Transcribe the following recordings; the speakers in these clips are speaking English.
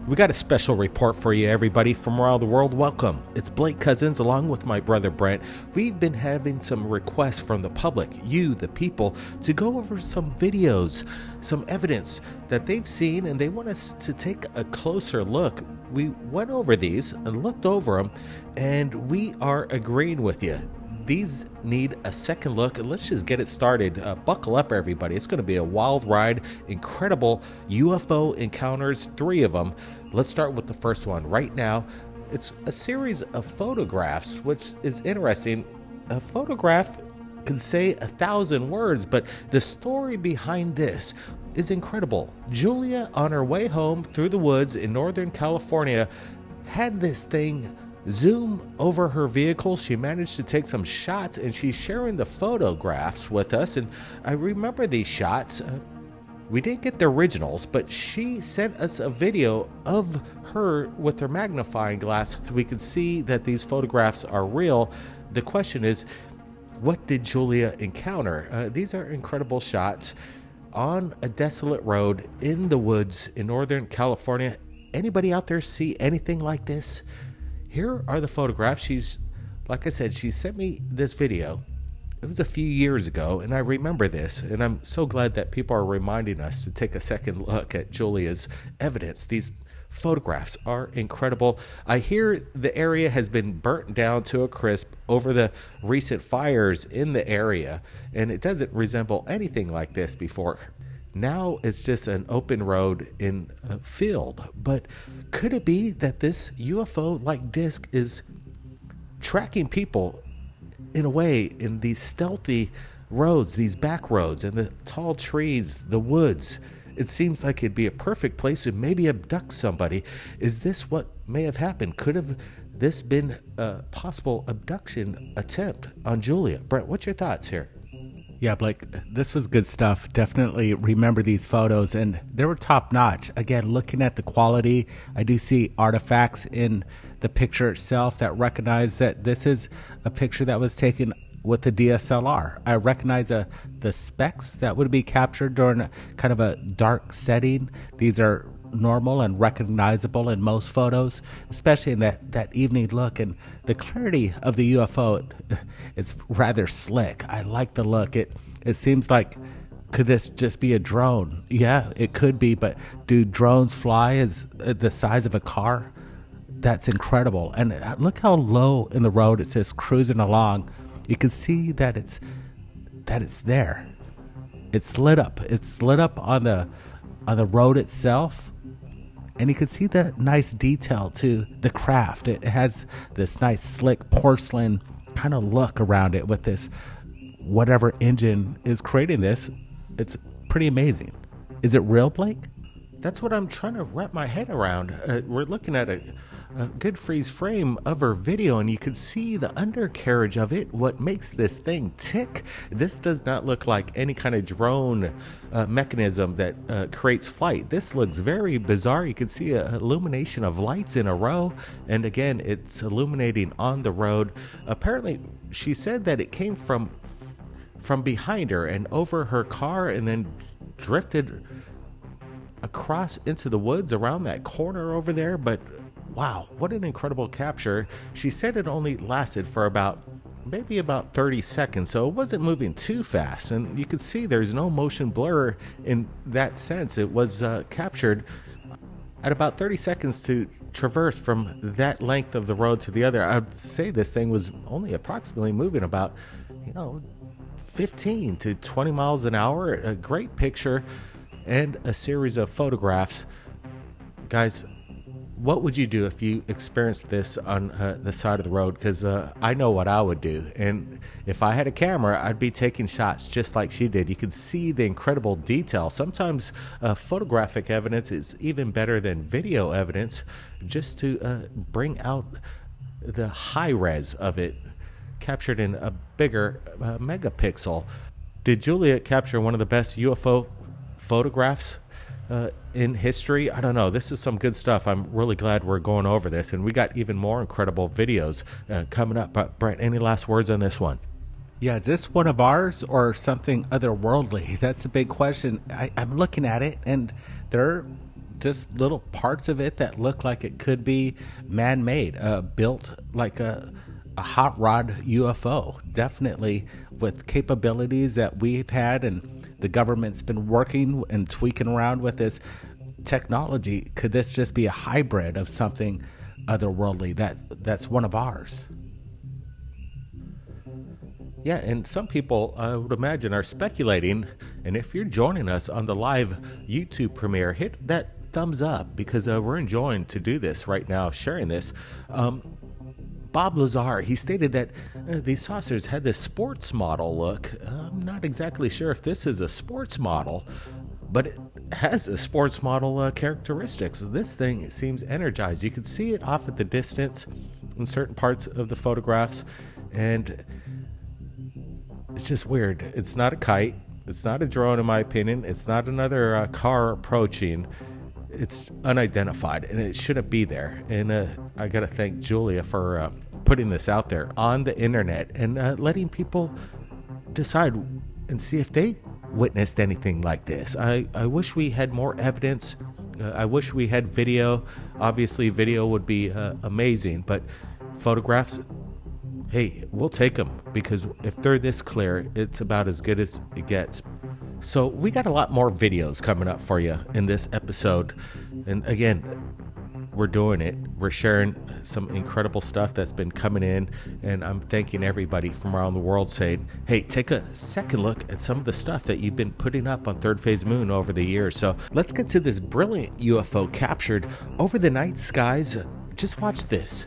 We got a special report for you, everybody, from around the world. Welcome. It's Blake Cousins along with my brother Brent. We've been having some requests from the public, you, the people, to go over some videos, some evidence that they've seen, and they want us to take a closer look. We went over these and looked over them, and we are agreeing with you. These need a second look, and let's just get it started. Buckle up, everybody. It's going to be a wild ride. Incredible UFO encounters, 3 of them. Let's start with the first one. Right now, it's a series of photographs, which is interesting. A photograph can say 1,000 words, but the story behind this is incredible. Julia, on her way home through the woods in Northern California, had this thing zoom over her vehicle. She managed to take some shots, and she's sharing the photographs with us. And I remember these shots. We didn't get the originals, but she sent us a video of her with her magnifying glass. We could see that these photographs are real. The question is, what did Julia encounter? These are incredible shots on a desolate road in the woods in Northern California. Anybody out there see anything like this? Here are the photographs. Like I said, she sent me this video. It was a few years ago, and I remember this, and I'm so glad that people are reminding us to take a second look at Julia's evidence. These photographs are incredible. I hear the area has been burnt down to a crisp over the recent fires in the area, and it doesn't resemble anything like this before. Now it's just an open road in a field. But could it be that this UFO-like disc is tracking people in a way in these stealthy roads, these back roads, and the tall trees, the woods? It seems like it'd be a perfect place to maybe abduct somebody. Is this what may have happened? Could have this been a possible abduction attempt on Julia? Brent, what's your thoughts here? Yeah, Blake, this was good stuff. Definitely remember these photos, and they were top notch. Again, looking at the quality, I do see artifacts in the picture itself that recognize that this is a picture that was taken with the DSLR. I recognize the specs that would be captured during kind of a dark setting. These are normal and recognizable in most photos, especially in that evening look, and the clarity of the UFO, it's rather slick. I like the look. It seems like, could this just be a drone? Yeah, it could be, but do drones fly as the size of a car? That's incredible. And look how low in the road it's just cruising along. You can see that it's there. It's lit up. It's lit up on the road itself. And you can see the nice detail to the craft. It has this nice slick porcelain kind of look around it with this whatever engine is creating this. It's pretty amazing. Is it real, Blake? That's what I'm trying to wrap my head around. We're looking at a good freeze frame of her video, and you can see the undercarriage of it, what makes this thing tick. This does not look like any kind of drone mechanism that creates flight. This looks very bizarre. You can see an illumination of lights in a row, and again, it's illuminating on the road. Apparently, she said that it came from behind her and over her car and then drifted across into the woods around that corner over there. But wow, what an incredible capture. She said it only lasted for maybe about 30 seconds, so it wasn't moving too fast, and you can see there's no motion blur in that sense. It was captured at about 30 seconds to traverse from that length of the road to the other. I would say this thing was only approximately moving about 15 to 20 miles an hour. A great picture and a series of photographs. Guys, what would you do if you experienced this on the side of the road? Because I know what I would do. And if I had a camera, I'd be taking shots just like she did. You can see the incredible detail. Sometimes photographic evidence is even better than video evidence, just to bring out the high res of it, captured in a bigger megapixel. Did Julia capture one of the best UFO photographs in history? I don't know. This is some good stuff. I'm really glad we're going over this, and we got even more incredible videos coming up. But Brent, any last words on this one? Yeah, is this one of ours or something otherworldly? That's a big question. I'm looking at it, and they're just little parts of it that look like it could be man-made, built like a hot rod UFO, definitely with capabilities that we've had, and the government's been working and tweaking around with this technology. Could this just be a hybrid of something otherworldly that's one of ours? Yeah, and some people, I would imagine, are speculating. And if you're joining us on the live YouTube premiere, hit that thumbs up, because we're enjoying to do this right now, sharing this. Bob Lazar, he stated that these saucers had this sports model look. I'm not exactly sure if this is a sports model, but it has a sports model characteristics. This thing seems energized. You can see it off at the distance in certain parts of the photographs, and it's just weird. It's not a kite. It's not a drone, in my opinion. It's not another car approaching. It's unidentified, and it shouldn't be there. And I got to thank Julia for putting this out there on the internet and letting people decide and see if they witnessed anything like this. I wish we had more evidence. I wish we had video. Obviously, video would be amazing, but photographs, hey, we'll take them, because if they're this clear, it's about as good as it gets. So we got a lot more videos coming up for you in this episode. And again, we're doing it. We're sharing some incredible stuff that's been coming in. And I'm thanking everybody from around the world saying, hey, take a second look at some of the stuff that you've been putting up on Third Phase Moon over the years. So let's get to this brilliant UFO captured over the night skies. Just watch this.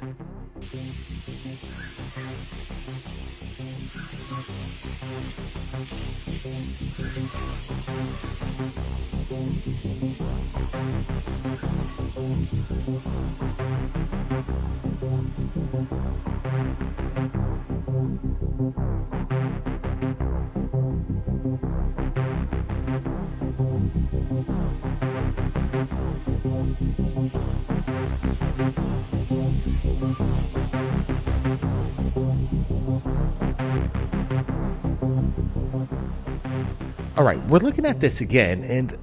All right, we're looking at this again, and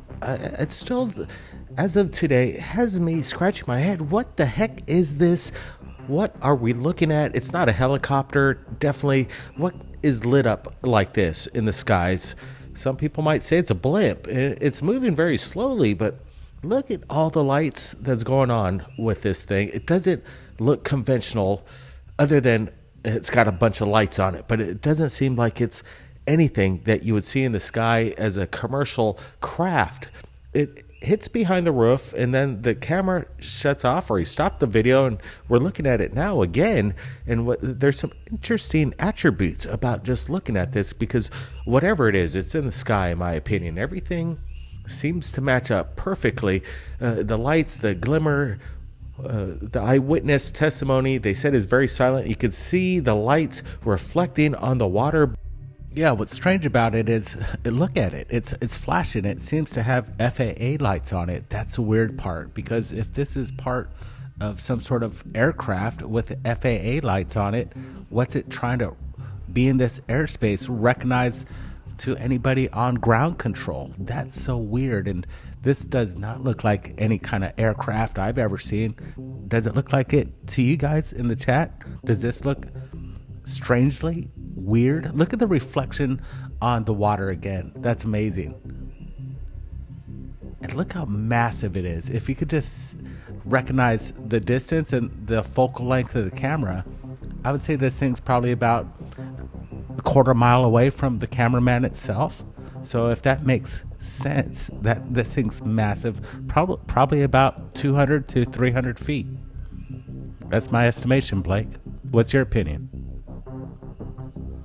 it's still, as of today, has me scratching my head. What the heck is this? What are we looking at? It's not a helicopter, definitely. What is lit up like this in the skies? Some people might say it's a blimp. It's moving very slowly, but look at all the lights that's going on with this thing. It doesn't look conventional, other than it's got a bunch of lights on it, but it doesn't seem like it's anything that you would see in the sky as a commercial craft. It hits behind the roof, and then the camera shuts off, or you stop the video, and we're looking at it now again. And there's some interesting attributes about just looking at this, because whatever it is, it's in the sky, in my opinion. Everything seems to match up perfectly. The lights, the glimmer, the eyewitness testimony, they said, is very silent. You could see the lights reflecting on the water. Yeah, what's strange about it is, look at it. It's flashing. It seems to have FAA lights on it. That's a weird part, because if this is part of some sort of aircraft with FAA lights on it, what's it trying to be in this airspace, recognize to anybody on ground control? That's so weird. And this does not look like any kind of aircraft I've ever seen. Does it look like it to you guys in the chat? Does this look strangely weird? Look at the reflection on the water again. That's amazing. And look how massive it is. If you could just recognize the distance and the focal length of the camera, I would say this thing's probably about a quarter mile away from the cameraman itself. So if that makes sense, that this thing's massive, probably about 200 to 300 feet. That's my estimation, Blake. What's your opinion?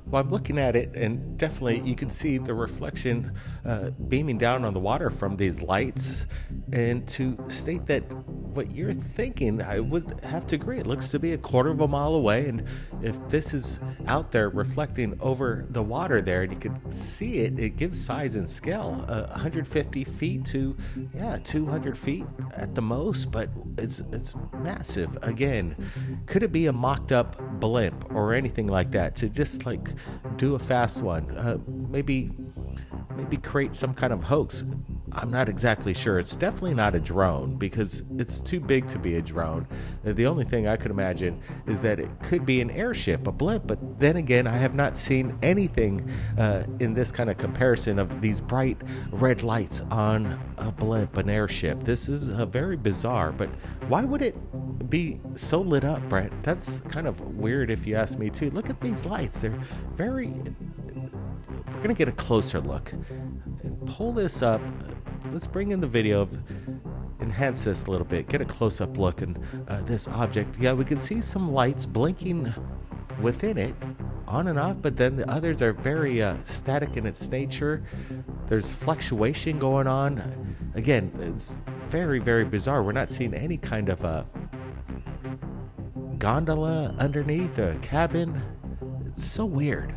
Well, I'm looking at it, and definitely you can see the reflection beaming down on the water from these lights. And to state that what you're thinking, I would have to agree. It looks to be a quarter of a mile away, and if this is out there reflecting over the water there, and you can see it, it gives size and scale. 150 feet to 200 feet at the most, but it's massive. Again, could it be a mocked up blimp or anything like that to just do a fast one? Maybe create some kind of hoax. I'm not exactly sure. It's definitely not a drone because it's too big to be a drone. The only thing I could imagine is that it could be an airship, a blimp. But then again, I have not seen anything in this kind of comparison of these bright red lights on a blimp, an airship. This is very bizarre. But why would it be so lit up, Brett? That's kind of weird if you ask me too. Look at these lights. They're very... We're going to get a closer look and pull this up. Let's bring in the video, enhance this a little bit, get a close-up look at this object. Yeah, we can see some lights blinking within it, on and off, but then the others are very static in its nature. There's fluctuation going on. Again, it's very, very bizarre. We're not seeing any kind of a gondola underneath, a cabin. It's so weird.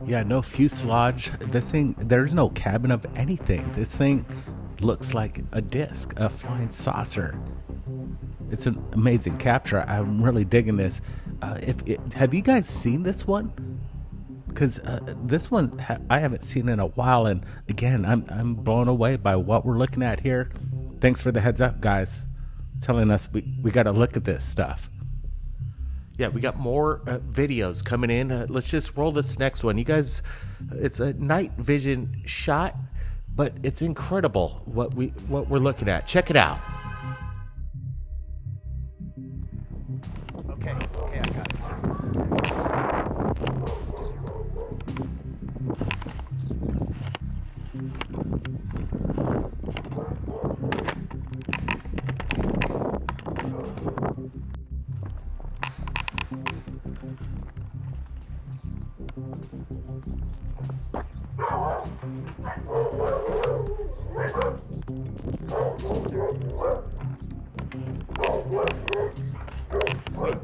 Yeah, no fuselage. This thing, there's no cabin of anything. This thing looks like a disc, a flying saucer. It's an amazing capture. I'm really digging this. Have you guys seen this one? Because this one I haven't seen in a while, and again, I'm blown away by what we're looking at here. Thanks for the heads up, guys, telling us we got to look at this stuff. Yeah, we got more videos coming in. Let's just roll this next one. You guys, it's a night vision shot, but it's incredible what we're looking at. Check it out. Okay, I got it.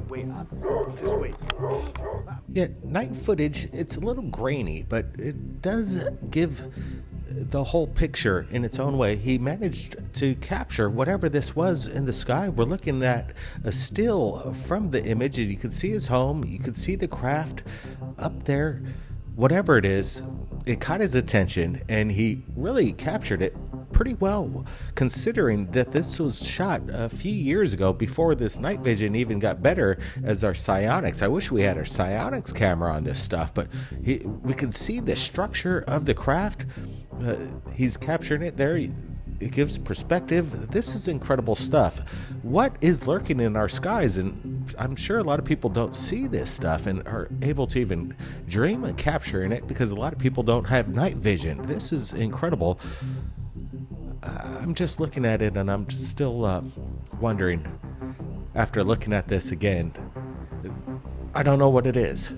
Wait. Yeah, night footage, it's a little grainy, but it does give the whole picture in its own way. He managed to capture whatever this was in the sky. We're looking at a still from the image, and you can see his home, you can see the craft up there. Whatever it is, it caught his attention, and he really captured it pretty well, considering that this was shot a few years ago before this night vision even got better as our psionics. I wish we had our psionics camera on this stuff, but we can see the structure of the craft. He's capturing it there. It gives perspective. This is incredible stuff. What is lurking in our skies? And I'm sure a lot of people don't see this stuff and are able to even dream of capturing it because a lot of people don't have night vision. This is incredible. I'm just looking at it and I'm still wondering, after looking at this again, I don't know what it is.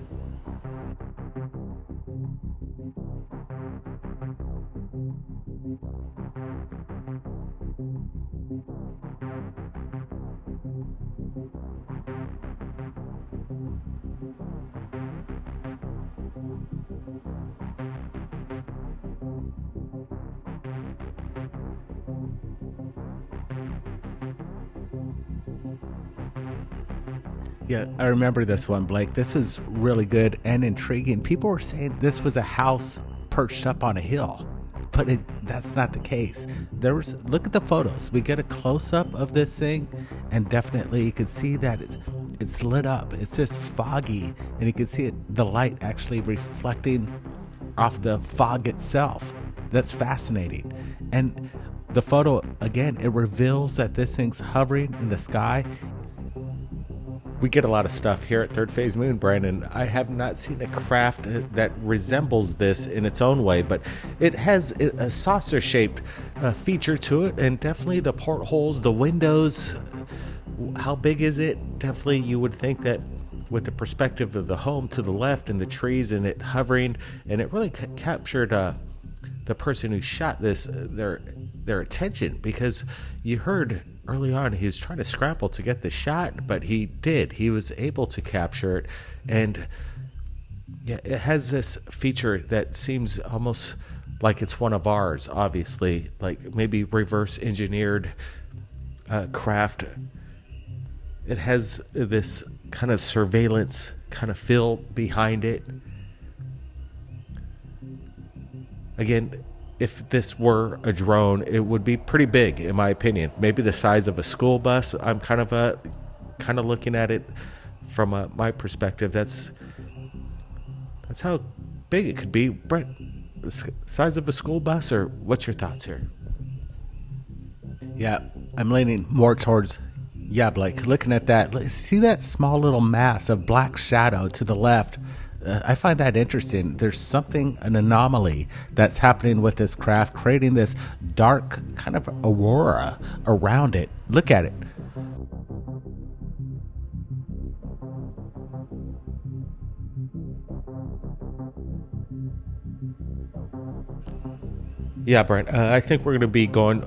Yeah, I remember this one, Blake. This is really good and intriguing. People were saying this was a house perched up on a hill, but that's not the case. Look at the photos. We get a close-up of this thing, and definitely you can see that it's lit up. It's just foggy, and you can see the light actually reflecting off the fog itself. That's fascinating. And the photo, again, it reveals that this thing's hovering in the sky. We get a lot of stuff here at Third Phase Moon, Brandon. I have not seen a craft that resembles this in its own way, but it has a saucer-shaped feature to it, and definitely the portholes, the windows. How big is it? Definitely you would think that with the perspective of the home to the left and the trees and it hovering, and it really captured the person who shot this, their attention, because you heard early on he was trying to scramble to get the shot, but he was able to capture it. And yeah, it has this feature that seems almost like it's one of ours, obviously, like maybe reverse engineered craft. It has this kind of surveillance kind of feel behind it. Again, if this were a drone, it would be pretty big, in my opinion. Maybe the size of a school bus. I'm kind of looking at it from my perspective. That's how big it could be. Brent, the size of a school bus, or what's your thoughts here? Yeah, I'm leaning more towards, yeah, Blake, looking at that. See that small little mass of black shadow to the left? I find that interesting. There's something, an anomaly that's happening with this craft, creating this dark kind of aurora around it. Look at it. Yeah, Brent, I think we're going to be going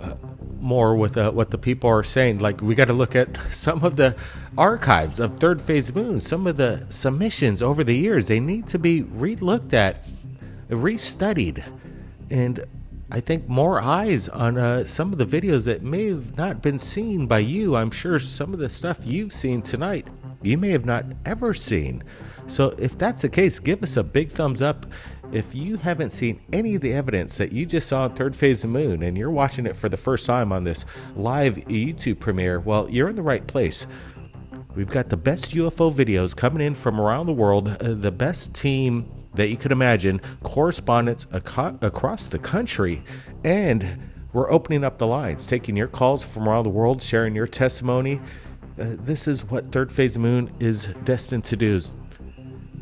more with what the people are saying. Like, we got to look at some of the archives of Third Phase Moon, some of the submissions over the years. They need to be re-looked at, re-studied, and I think more eyes on some of the videos that may have not been seen by you. I'm sure some of the stuff you've seen tonight, you may have not ever seen. So if that's the case, give us a big thumbs up. If you haven't seen any of the evidence that you just saw in Third Phase of the Moon and you're watching it for the first time on this live YouTube premiere, well, you're in the right place. We've got the best UFO videos coming in from around the world, the best team that you could imagine, correspondents across the country, and we're opening up the lines, taking your calls from around the world, sharing your testimony. This is what Third Phase of the Moon is destined to do,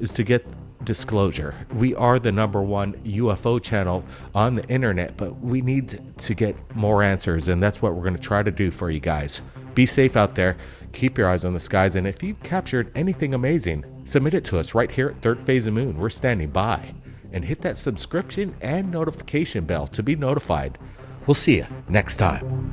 is to get disclosure. We are the #1 UFO channel on the internet, but we need to get more answers, and that's what we're going to try to do for you guys. Be safe out there. Keep your eyes on the skies, and if you captured anything amazing, submit it to us right here at Third Phase of the Moon. We're standing by. And hit that subscription and notification bell to be notified. We'll see you next time.